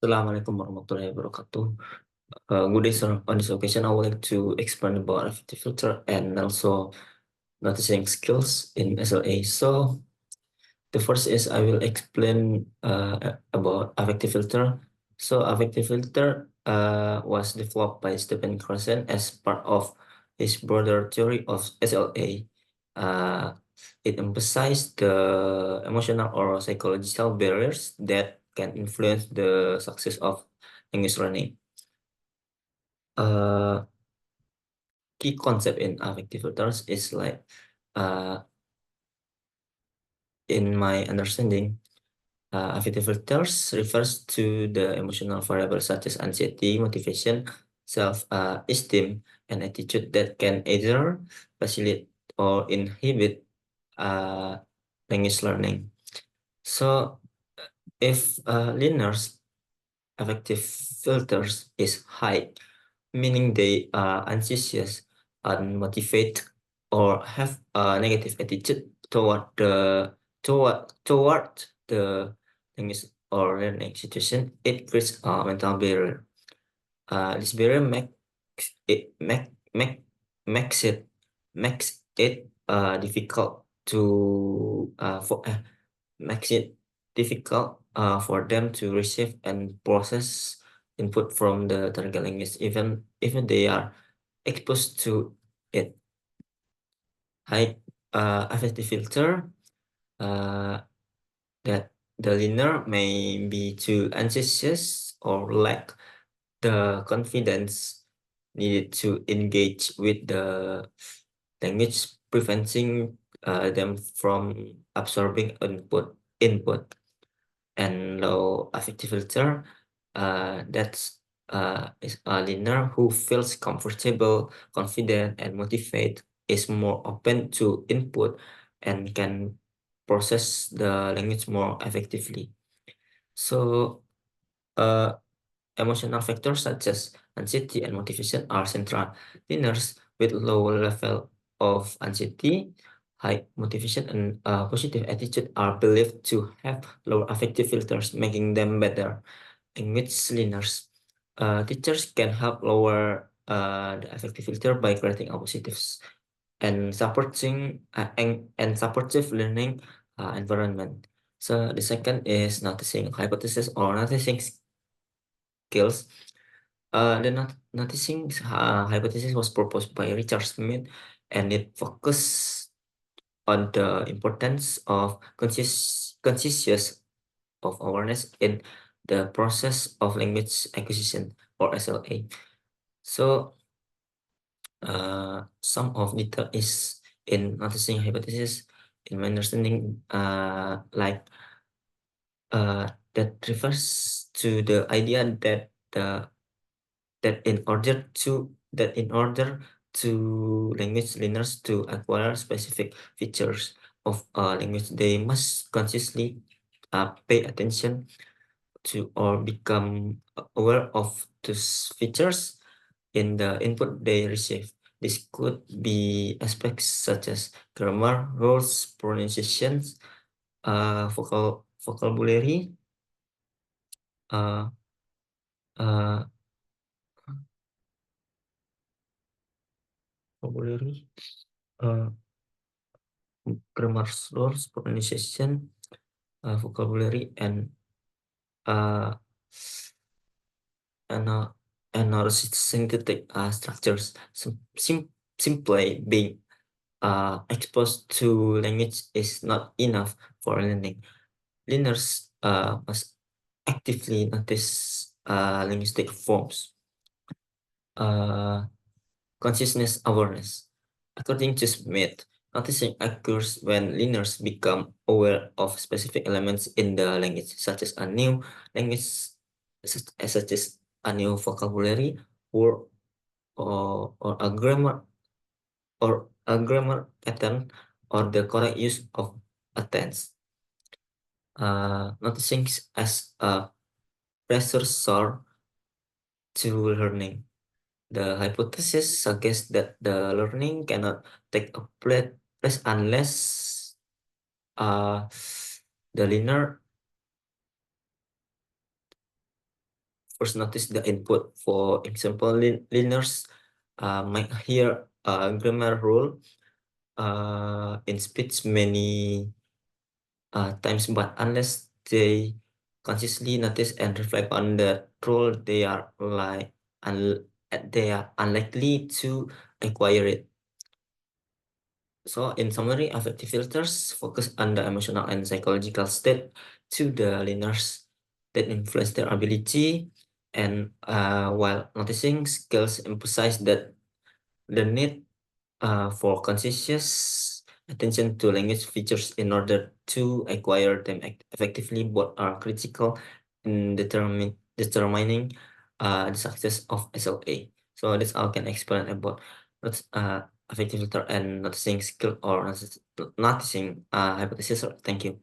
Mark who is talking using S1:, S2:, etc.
S1: Assalamualaikum warahmatullahi wabarakatuh. Good day, sir. On this occasion, I would like to explain about affective filter and also noticing skills in SLA. So, the first is I will explain about affective filter. So, affective filter was developed by Stephen Carson as part of his broader theory of SLA. Uh, it emphasized the emotional or psychological barriers that can influence the success of language learning. Uh, Key concept in affective filters is like, in my understanding, affective filters refers to the emotional variables such as anxiety, motivation, self-esteem, and attitude that can either facilitate or inhibit uh, language learning. So, if learners' affective filters is high, meaning they are anxious, unmotivated, or have a negative attitude toward the language or learning situation, it creates a mental barrier. This barrier it make, make makes it difficult to makes it difficult for them to receive and process input from the target language, even they are exposed to it. High affective filter uh, that the learner may be too anxious or lack the confidence needed to engage with the language, preventing them from absorbing input. And low affective filter, that's is a learner who feels comfortable, confident, and motivated, is more open to input and can process the language more effectively. So, uh, emotional factors such as anxiety and motivation are central. Learners with low level of anxiety, high motivation, and positive attitude are believed to have lower affective filters, making them better language learners. Teachers can help lower the affective filter by creating a positive and supportive learning environment. So the second is noticing hypothesis or noticing skills. The noticing hypothesis was proposed by Richard Smith, and it focused on the importance of conscious of awareness in the process of language acquisition or SLA. So, some of detail is in noticing hypothesis, in my understanding, that refers to the idea that in order to language learners to acquire specific features of a language, they must consciously pay attention to or become aware of those features in the input they receive. This could be aspects such as grammar, rules, pronunciations, vocabulary, uh, uh, vocabulary, uh, grammar, rules, pronunciation, vocabulary, and uh, ana- synthetic structures. Simply being exposed to language is not enough for learning. Learners must actively notice linguistic forms. Consciousness awareness. According to Smith, noticing occurs when learners become aware of specific elements in the language, such as a new language, such as a new vocabulary, or or a grammar pattern, or the correct use of a tense. Noticing as a precursor to learning. The hypothesis suggests that the learning cannot take a place unless uh, the learner first notice the input. For example, learners might hear a grammar rule in speech many times, but unless they consciously notice and reflect on the role, they are unlikely to acquire it. So in summary, affective filters focus on the emotional and psychological state to the learners that influence their ability, and while noticing skills emphasize that the need for conscious attention to language features in order to acquire them effectively, both are critical in determining the success of SLA. So that's all I can explain about what's affective filter and noticing skill or noticing hypothesis. Thank you.